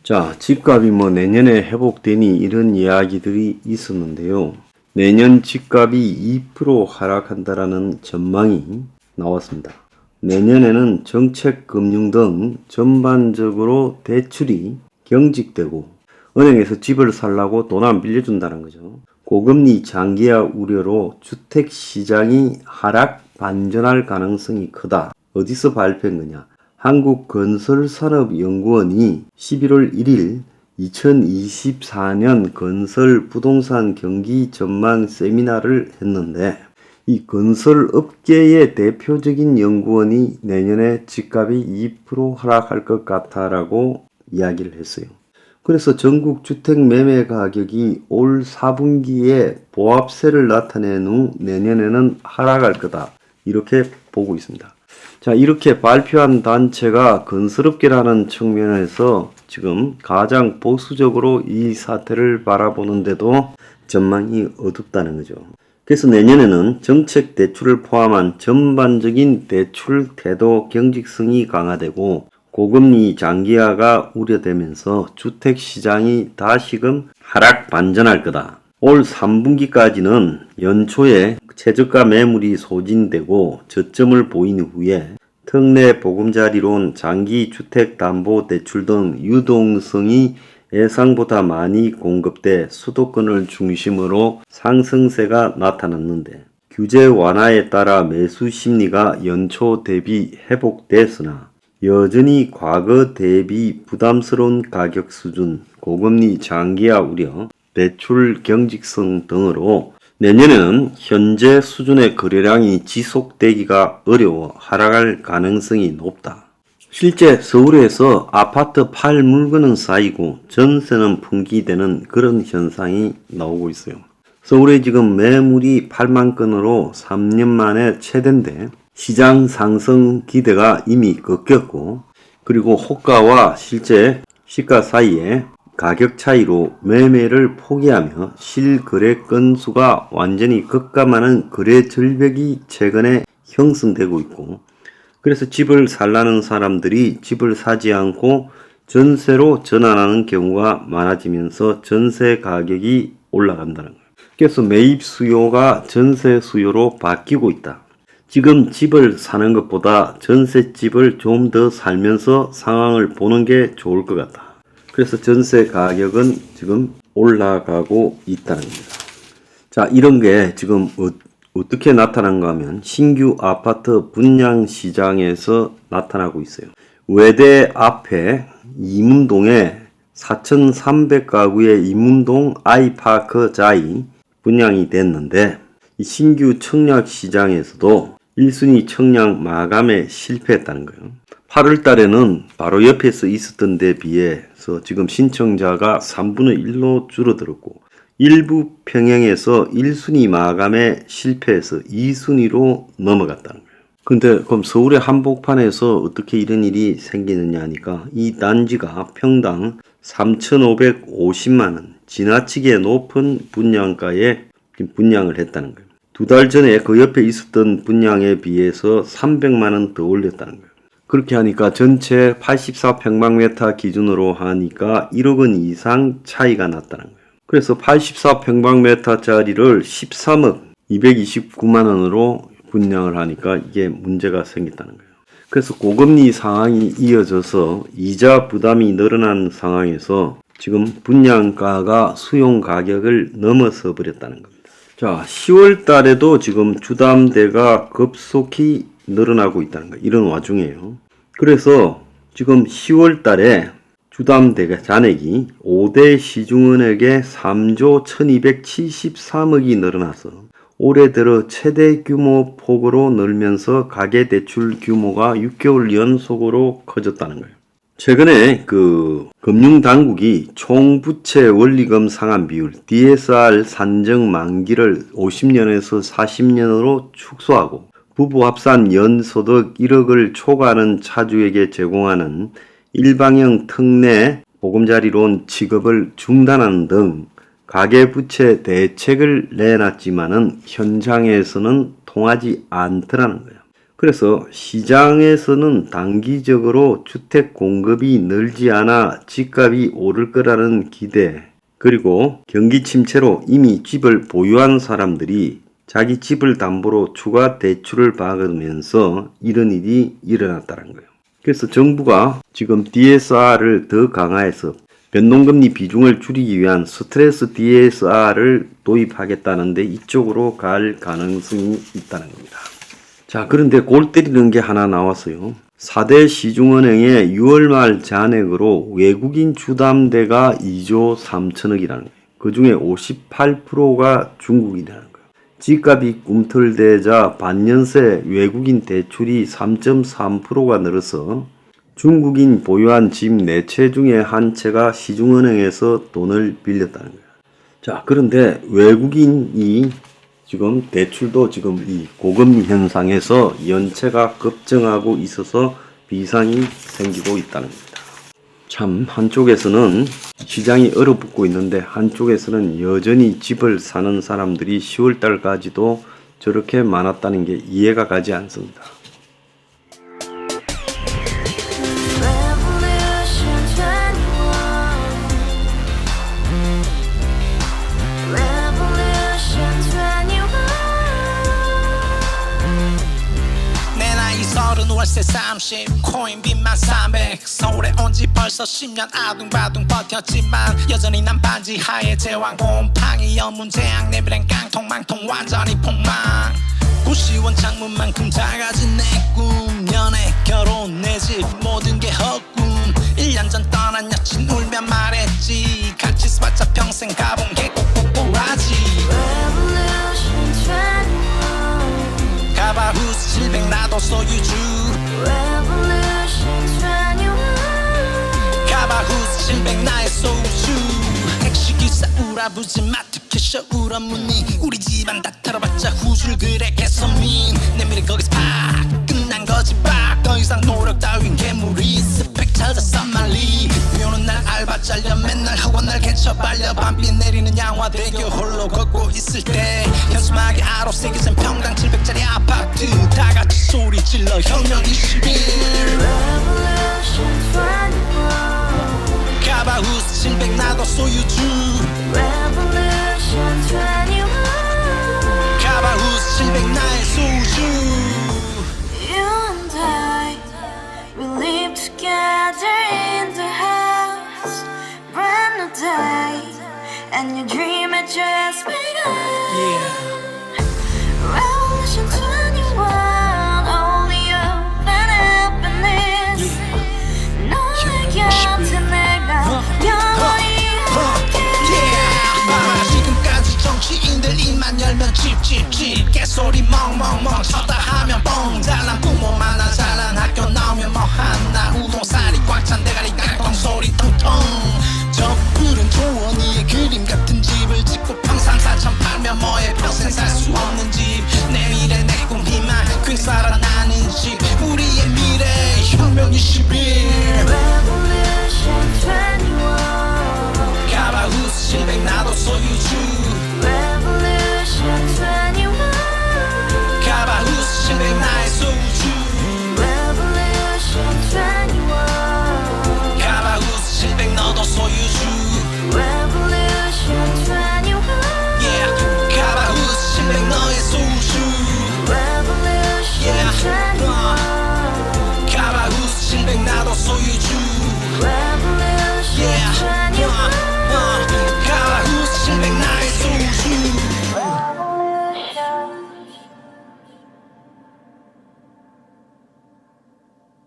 자, 집값이 내년에 회복되니 이런 이야기들이 있었는데요. 내년 집값이 2% 하락한다라는 전망이 나왔습니다. 내년에는 정책, 금융 등 전반적으로 대출이 경직되고 은행에서 집을 살라고 돈 안 빌려준다는 거죠. 고금리 장기화 우려로 주택시장이 하락 반전할 가능성이 크다. 어디서 발표한 거냐? 한국건설산업연구원이 11월 1일 2024년 건설 부동산 경기 전망 세미나를 했는데 이 건설업계의 대표적인 연구원이 내년에 집값이 2% 하락할 것 같다라고 이야기를 했어요. 그래서 전국 주택 매매 가격이 올 4분기에 보합세를 나타낸 후 내년에는 하락할 거다. 이렇게 보고 있습니다. 자, 이렇게 발표한 단체가 건설업계라는 측면에서 지금 가장 보수적으로 이 사태를 바라보는데도 전망이 어둡다는 거죠. 그래서 내년에는 정책 대출을 포함한 전반적인 대출 태도 경직성이 강화되고 고금리 장기화가 우려되면서 주택시장이 다시금 하락 반전할 거다. 올 3분기까지는 연초에 최저가 매물이 소진되고 저점을 보인 후에 특례 보금자리론, 장기 주택담보대출 등 유동성이 예상보다 많이 공급돼 수도권을 중심으로 상승세가 나타났는데 규제 완화에 따라 매수 심리가 연초 대비 회복됐으나 여전히 과거 대비 부담스러운 가격 수준, 고금리 장기화 우려, 대출 경직성 등으로 내년에는 현재 수준의 거래량이 지속되기가 어려워 하락할 가능성이 높다. 실제 서울에서 아파트 팔 물건은 쌓이고 전세는 품귀되는 그런 현상이 나오고 있어요. 서울에 지금 매물이 8만 건으로 3년 만에 최대인데 시장 상승 기대가 이미 꺾였고 그리고 호가와 실제 시가 사이에 가격 차이로 매매를 포기하며 실거래 건수가 완전히 급감하는 거래 절벽이 최근에 형성되고 있고 그래서 집을 살라는 사람들이 집을 사지 않고 전세로 전환하는 경우가 많아지면서 전세 가격이 올라간다는 거예요. 그래서 매입 수요가 전세 수요로 바뀌고 있다. 지금 집을 사는 것보다 전셋집을 좀 더 살면서 상황을 보는 게 좋을 것 같다. 그래서 전세 가격은 지금 올라가고 있다는 겁니다. 자, 이런 게 지금 어떻게 나타난가 하면 신규 아파트 분양 시장에서 나타나고 있어요. 외대 앞에 이문동에 4,300가구의 이문동 아이파크 자이 분양이 됐는데 이 신규 청약 시장에서도 1순위 청약 마감에 실패했다는 거예요. 8월 달에는 바로 옆에서 있었던 데 비해서 지금 신청자가 3분의 1로 줄어들었고 일부 평형에서 1순위 마감에 실패해서 2순위로 넘어갔다는 거예요. 근데 그럼 서울의 한복판에서 어떻게 이런 일이 생기느냐 하니까 이 단지가 평당 3,550만원 지나치게 높은 분양가에 분양을 했다는 거예요. 2달 전에 그 옆에 있었던 분양에 비해서 300만원 더 올렸다는 거예요. 그렇게 하니까 전체 84평방미터 기준으로 하니까 1억 원 이상 차이가 났다는 거예요. 그래서 84평방미터짜리를 13억 229만 원으로 분양을 하니까 이게 문제가 생겼다는 거예요. 그래서 고금리 상황이 이어져서 이자 부담이 늘어난 상황에서 지금 분양가가 수용 가격을 넘어서 버렸다는 겁니다. 자, 10월 달에도 지금 주담대가 급속히 늘어나고 있다는 거예요. 이런 와중에요. 그래서 지금 10월 달에 주담대 잔액이 5대 시중은행에 3조 1273억이 늘어나서 올해 들어 최대 규모 폭으로 늘면서 가계대출 규모가 6개월 연속으로 커졌다는 거예요. 최근에 금융당국이 총부채 원리금 상환 비율 DSR 산정 만기를 50년에서 40년으로 축소하고 부부 합산 연소득 1억을 초과하는 차주에게 제공하는 일방형 특례 보금자리론 지급을 중단하는 등 가계부채 대책을 내놨지만은 현장에서는 통하지 않더라는 거예요. 그래서 시장에서는 단기적으로 주택 공급이 늘지 않아 집값이 오를 거라는 기대, 그리고 경기 침체로 이미 집을 보유한 사람들이 자기 집을 담보로 추가 대출을 받으면서 이런 일이 일어났다는 거예요. 그래서 정부가 지금 DSR을 더 강화해서 변동금리 비중을 줄이기 위한 스트레스 DSR을 도입하겠다는데 이쪽으로 갈 가능성이 있다는 겁니다. 자, 그런데 골 때리는 게 하나 나왔어요. 4대 시중은행의 6월 말 잔액으로 외국인 주담대가 2조 3천억이라는 거예요. 그 중에 58%가 중국이라는 거예요. 집값이 꿈틀대자 반년새 외국인 대출이 3.3%가 늘어서 중국인 보유한 집 4채 중에 한 채가 시중은행에서 돈을 빌렸다는 거예요. 자, 그런데 외국인이 지금 대출도 지금 이 고금리 현상에서 연체가 급증하고 있어서 비상이 생기고 있다는 겁니다. 참 한쪽에서는 시장이 얼어붙고 있는데 한쪽에서는 여전히 집을 사는 사람들이 10월달까지도 저렇게 많았다는 게 이해가 가지 않습니다. 월세 30 코인빚만 300 서울에 온 지 벌써 10년 아둥바둥 버텼지만 여전히 난 반지 하에 제왕 곰팡이 연문제약 내비랭 깡통 망통 완전히 폭망 고시원 창문만큼 작아진 내 꿈 연애 결혼 내 집 모든 게 헛꿈 1년 전 떠난 여친 울며 말했지 같이 써봤자 평생 가본 게 꼭꼭꼭하지 가바후스 700 나도 소유주 가바후스 700 나의 소주 택시기사 우라부지 마트 캐셔 울어무니 우리 집안 다 털어봤자 후줄 그래 개선민 내미래 거기서 팍 끝난 거지 팍 더 이상 노력 따윈 괴물이 스펙 찾아서 말리 비오는 날 알바 잘려 맨날 학원 날 개쳐 발려 밤비 내리는 양화대교 홀로 걷고 있을 때 현수막에 아로 새겨진 평당 700짜리 아파트 다같이 소리 질러 혁명 21 가바후스 700 나도 소유주 가바후스 700 나의 소주 Together in the house, brand new day, and your dream had just begun. Revolution 21, only open happiness. 너의 곁에 내가 영원히 함께. 지금까지 정치인들 입만 열면 찝찝찝 개소리 멍멍멍